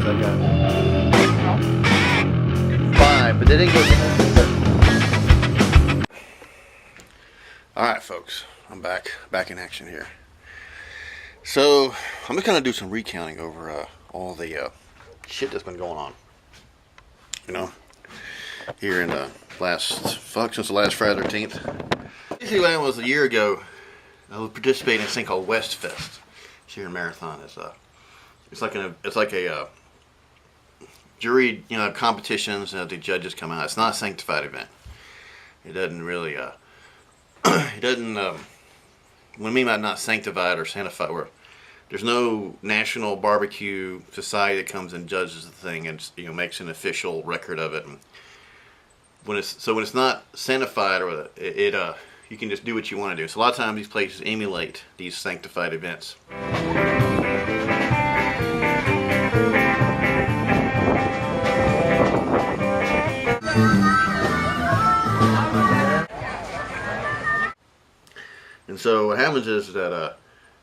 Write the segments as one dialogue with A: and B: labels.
A: I got 5, but they didn't go. All right, folks, I'm back in action here. So I'm just gonna do some recounting over all the shit that's been going on. You know, here in the since the last Friday the 13th. Basically, what happened was a year ago, I was participating in this thing called West Fest. It's here in Marathon. It's like a jury, competitions. The judges come out. It's not a sanctified event. It doesn't really. It doesn't. What I mean by not sanctified or sanctified, where there's no national barbecue society that comes and judges the thing and makes an official record of it. And when it's not sanctified, or you can just do what you want to do. So a lot of times these places emulate these sanctified events. And so what happens is that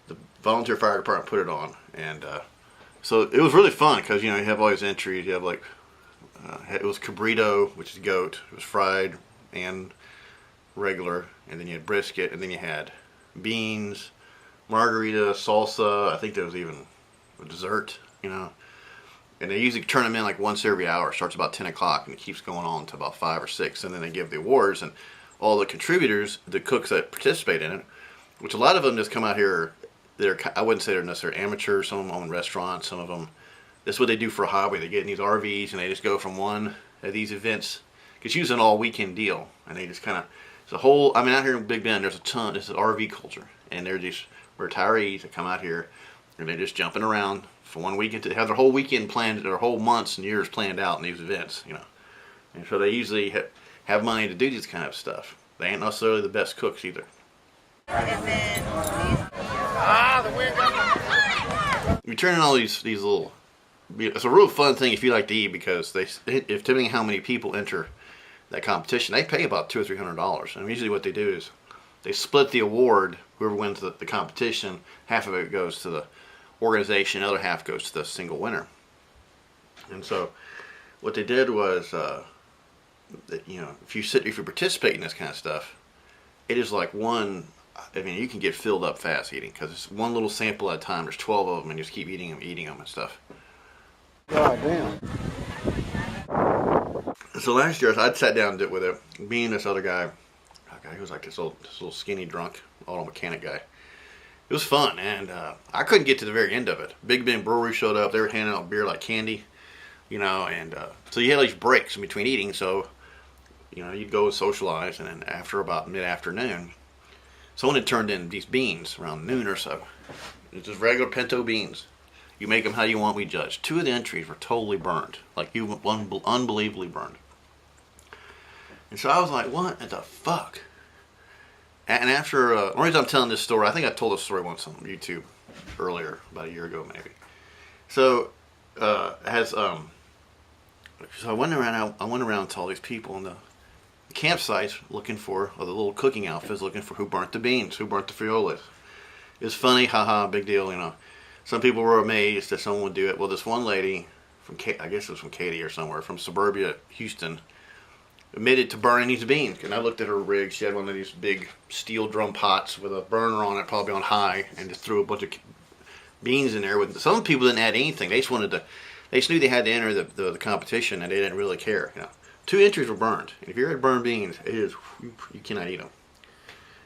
A: the volunteer fire department put it on, and so it was really fun because you have all these entries. You have it was cabrito, which is goat. It was fried and regular, and then you had brisket, and then you had beans, margarita, salsa. I think there was even a dessert, And they usually turn them in like once every hour. It starts about 10 o'clock, and it keeps going on until about 5 or 6, and then they give the awards, and all the contributors, the cooks that participate in it, which a lot of them just come out here. I wouldn't say they're necessarily amateurs. Some of them own restaurants. Some of them, this is what they do for a hobby. They get in these RVs and they just go from one of these events. It's usually an all weekend deal, and they just kind of, it's a whole. I mean, out here in Big Bend, there's a ton. It's an RV culture, and they're these retirees that come out here, and they're just jumping around for one weekend. To have their whole weekend planned, their whole months and years planned out in these events, And so they usually have money to do this kind of stuff. They ain't necessarily the best cooks either. You turn in all these little. It's a real fun thing if you like to eat, because depending on how many people enter that competition, they pay about $200 or $300. And usually what they do is they split the award. Whoever wins the competition, half of it goes to the organization, the other half goes to the single winner. And so what they did was, if you participate in this kind of stuff, it is like one. I mean, you can get filled up fast eating, because it's one little sample at a time. There's 12 of them, and you just keep eating them and stuff. God damn. So last year, I'd sat down and did it with it. Me and this other guy, he was like this little skinny drunk auto mechanic guy. It was fun, and I couldn't get to the very end of it. Big Bend Brewery showed up. They were handing out beer like candy, and so you had these breaks in between eating. So, you'd go and socialize, and then after about mid-afternoon, someone had turned in these beans around noon or so. It's just regular pinto beans. You make them how you want, we judge. 2 of the entries were totally burned. Unbelievably burned. And so I was like, what the fuck? And after, the reason I'm telling this story, I think I told this story once on YouTube earlier, about a year ago maybe. So, so I went around to all these people in the campsites looking for, or the little cooking outfits looking for who burnt the beans, who burnt the frioles. It was funny, haha, big deal, Some people were amazed that someone would do it. Well, this one lady from, I guess it was from Katy or somewhere, from suburbia Houston, admitted to burning these beans. And I looked at her rig. She had one of these big steel drum pots with a burner on it, probably on high, and just threw a bunch of beans in there. Some people didn't add anything. They just knew they had to enter the competition, and they didn't really care, 2 entries were burned. And if you're at burned beans, you cannot eat them.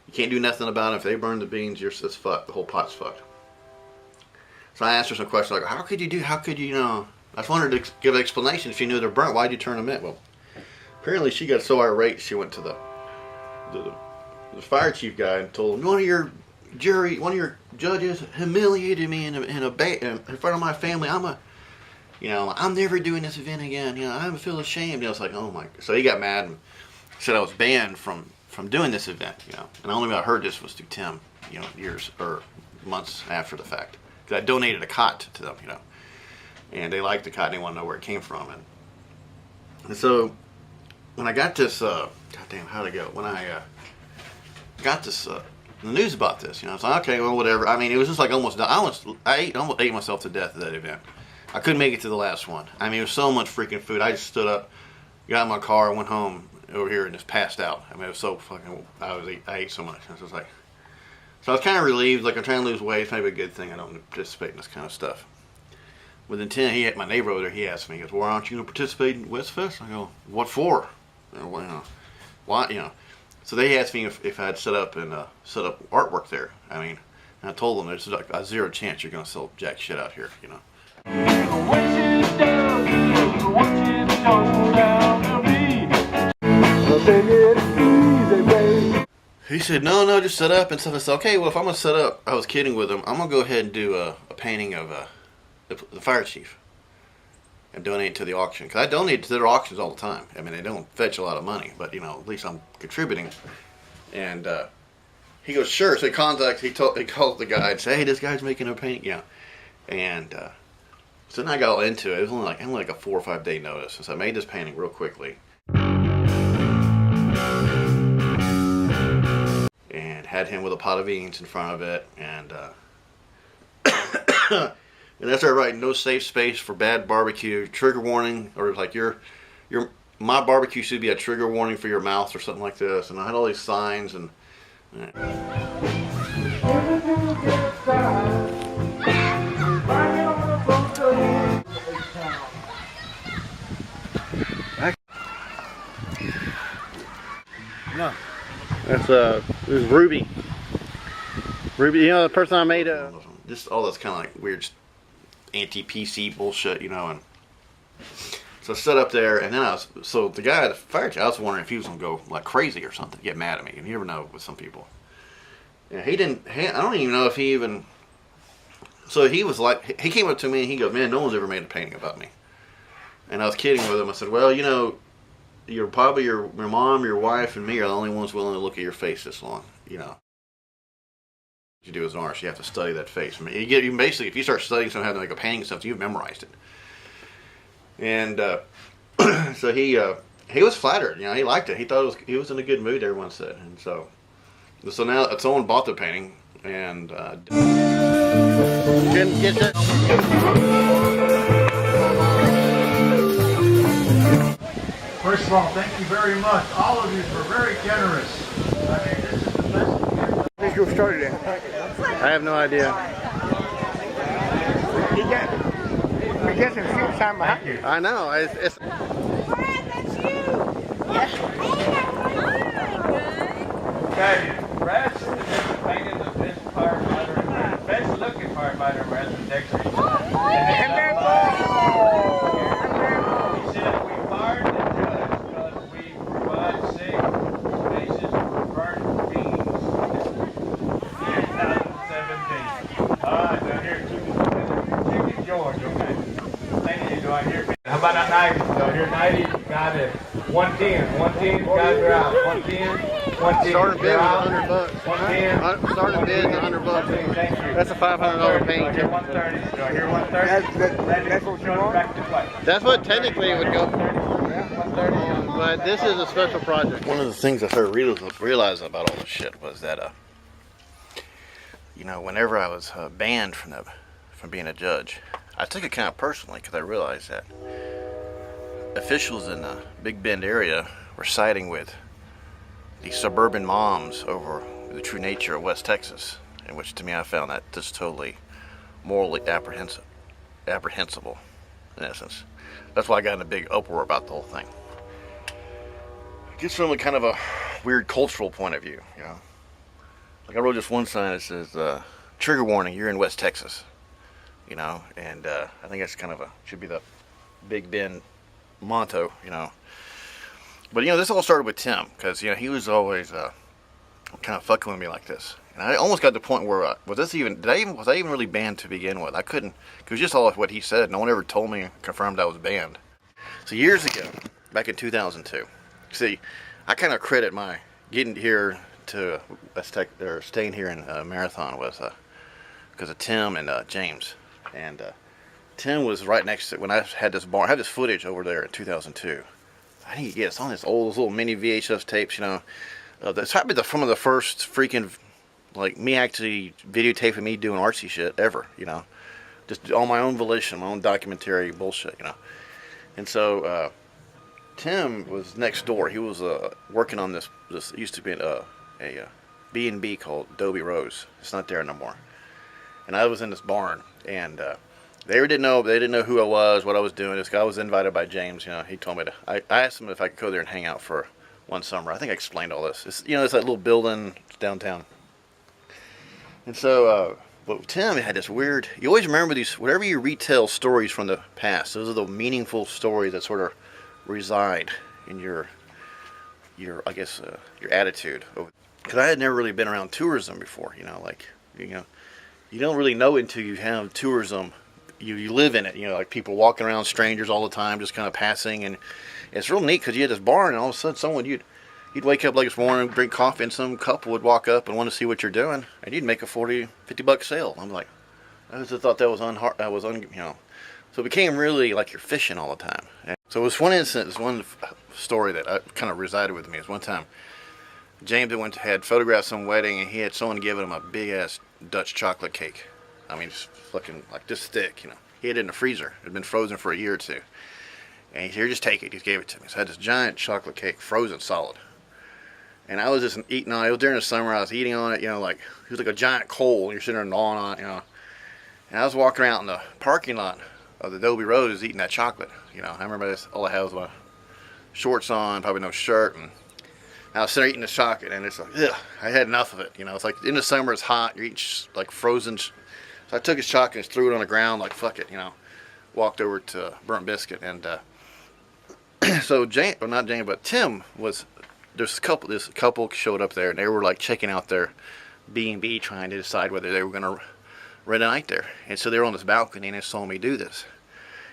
A: You can't do nothing about them. If they burn the beans, it's fucked. The whole pot's fucked. So I asked her some questions like, how could you, I just wanted to give an explanation. If you knew they're burnt, why'd you turn them in? Well, apparently she got so irate, she went to the fire chief guy and told him, one of your judges humiliated me in front of my family. I'm never doing this event again. I feel ashamed. I was like, oh my. So he got mad and said I was banned from doing this event. And the only way I heard this was through Tim. Years or months after the fact, because I donated a cot to them. And they liked the cot and they want to know where it came from. And so when I got this, goddamn, how'd it go? When I got this the news about this, I was like, okay, well, whatever. I mean, it was just like almost. I almost ate myself to death at that event. I couldn't make it to the last one. I mean, it was so much freaking food. I just stood up, got in my car, went home over here, and just passed out. I mean, it was so fucking. I ate so much. I was just like, so I was kind of relieved. Like, I'm trying to lose weight. It's maybe a good thing I don't participate in this kind of stuff. Within 10, he had my neighbor over there. He asked me, he goes, "Well, aren't you going to participate in Westfest?" I go, "What for?" Well, why? So they asked me if I'd set up artwork there. I mean, and I told them there's like a zero chance you're going to sell jack shit out here. He said, no, just set up and stuff. I said, okay, well, if I'm going to set up, I was kidding with him, I'm going to go ahead and do a painting of the fire chief and donate it to the auction. Because I donate to their auctions all the time. I mean, they don't fetch a lot of money, but, at least I'm contributing. And he goes, sure. So he called the guy and said, hey, this guy's making a painting. And so then I got all into it. It was only like a 4 or 5 day notice. So I made this painting real quickly. And had him with a pot of beans in front of it. And and that's right, no safe space for bad barbecue, trigger warning, or like my barbecue should be a trigger warning for your mouth or something like this. And I had all these signs and. No. That's this is Ruby. Ruby, the person I made just all this kind of like weird anti-PC bullshit, and so I set up there, and then so the guy at the fire chief, I was wondering if he was gonna go like crazy or something, get mad at me, and you never know with some people. Yeah, I don't even know if he even. So he was like, he came up to me and he goes, "Man, no one's ever made a painting about me." And I was kidding with him. I said, "Well, you're probably your mom, your wife, and me are the only ones willing to look at your face this long. You do as an artist, you have to study that face. I mean, you basically, if you start studying something, having like a painting something, you've memorized it." And so he was flattered. He liked it. He thought he was in a good mood. Everyone said, and so now someone bought the painting and didn't get that.
B: First of all, thank you very much. All of you were very generous. I mean, this is the best.
C: I think you started it.
A: I have no idea.
C: We get some shit time behind you.
A: I know. It's
D: Brad, that's you! Yeah.
B: Brad should have been painted the best firefighter, the best looking firefighter in Western Texas. He said we fired the judge because we provide safe spaces for burnt beans. 2017. Alright, now here, Chicken George, okay? Thank you, do I hear? How about that 90? Do I hear 90? Got it. 110. 110, guys are out. 110. 110.
A: starting bid was $100.
B: 110.
A: Starting bid is $100.
B: Thank you.
A: That's a $500 painting.
B: Do I hear 130? Do I hear 130?
C: That's what you want?
B: Back to play.
A: That's what technically it would go for.
B: 130.
A: But this is a special project. One of the things I started realizing about all this shit was that, whenever I was banned from being a judge, I took it kind of personally because I realized that officials in the Big Bend area were siding with the suburban moms over the true nature of West Texas, in which to me I found that just totally morally apprehensible, in essence. That's why I got in a big uproar about the whole thing. Just from a kind of a weird cultural point of view, Like I wrote just one sign that says, "Trigger warning, you're in West Texas," and I think that's kind of should be the Big Bend motto, But this all started with Tim, because he was always kind of fucking with me like this, and I almost got to the point where was I even really banned to begin with? I couldn't. It was just all what he said. No one ever told me, confirmed I was banned. So years ago, back in 2002, see, I kind of credit my getting here to staying here in Marathon was because of Tim and James, and Tim was right next to when I had this barn. I had this footage over there in 2002. I need to get it's on this old little mini VHS tapes, that's probably some of the first freaking, like, me actually videotaping me doing artsy shit ever, just on my own volition, my own documentary bullshit, you know. And so Tim was next door. He was working on this. This used to be a B&B called Adobe Rose. It's not there no more. And I was in this barn, and they didn't know who I was, what I was doing. This guy was invited by James. You know, he told me to. I asked him if I could go there and hang out for one summer. I think I explained all this. It's, you know, it's that little building downtown. And so, but Tim had this weird. You always remember these. Whatever you retell stories from the past, those are the meaningful stories that sort of reside in your I guess your attitude. Because I had never really been around tourism before. You know, like you don't really know until you have tourism. You live in it. You know, like people walking around, strangers all the time, just kind of passing, and it's real neat because you had this barn, and all of a sudden someone you'd wake up like this morning, drink coffee, and some couple would walk up and want to see what you're doing, and you'd make a $40-$50 sale. I'm like, I just thought that was you know. So it became really like you're fishing all the time. And so it was one instance, one story that kind of resided with me. Is one time James had photographed some wedding, and he had someone giving him a big ass Dutch chocolate cake. I mean, just fucking like this thick, you know. He had it in the freezer. It had been frozen for a year or two. And he said, "Here, just take it." He gave it to me. So I had this giant chocolate cake, frozen solid. And I was just eating on it. It was during the summer. I was eating on it, you know, like it was like a giant coal. You're sitting there gnawing on it, you know. And I was walking around in the parking lot of the Adobe Rose eating that chocolate. You know, I remember this. All I had was my shorts on, probably no shirt, and I was sitting there eating the chocolate, and it's like, ugh, I had enough of it. You know, it's like in the summer it's hot. You're eating like frozen. So I took his chocolate and just threw it on the ground, like fuck it, you know. Walked over to Burnt Biscuit, and so not Jane, but Tim was. This couple showed up there, and they were like checking out their B&B, trying to decide whether they were gonna rent a night there. And so they were on this balcony, and they saw me do this.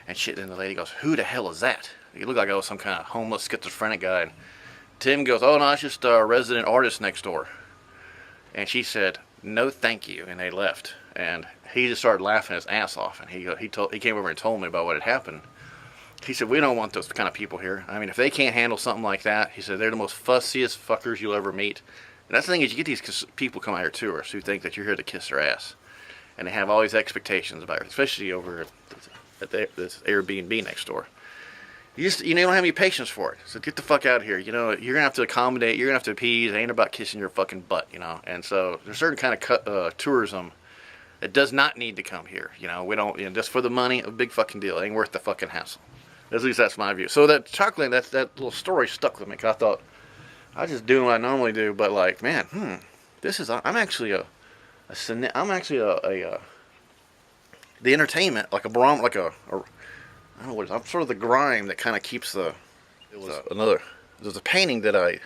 A: And shit, and the lady goes, "Who the hell is that?" It looked like I was some kind of homeless schizophrenic guy. And Tim goes, "Oh no, it's just a resident artist next door." And she said, "No, thank you," and they left. And he just started laughing his ass off. And he came over and told me about what had happened. He said, "We don't want those kind of people here. I mean, if they can't handle something like that," he said, "they're the most fussiest fuckers you'll ever meet." And that's the thing is, you get these people come out here, tourists, who think that you're here to kiss their ass. And they have all these expectations about it, especially over at this Airbnb next door. You don't have any patience for it. So get the fuck out of here. You know, you're going to have to accommodate, you're going to have to appease. It ain't about kissing your fucking butt, you know. And so there's certain kind of tourism that does not need to come here. You know, we don't, you know, just for the money, a big fucking deal. It ain't worth the fucking hassle. At least that's my view. So that chocolate, that little story stuck with me. Cause I thought, I was just doing what I normally do, but like, man, I'm actually the entertainment, like a barometer, like I don't know what it is. I'm sort of the grime that kind of keeps the. There's a painting that I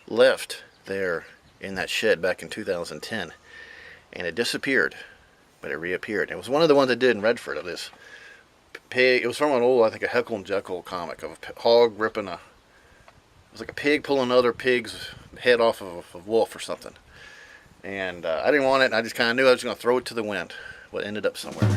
A: left there in that shed back in 2010, and it disappeared, but it reappeared. It was one of the ones I did in Redford of this pig. It was from an old, I think, a Heckle and Jekyll comic of a hog ripping it was like a pig pulling another pig's head off of a wolf or something. And I didn't want it, and I just kind of knew I was going to throw it to the wind. Well, it ended up somewhere.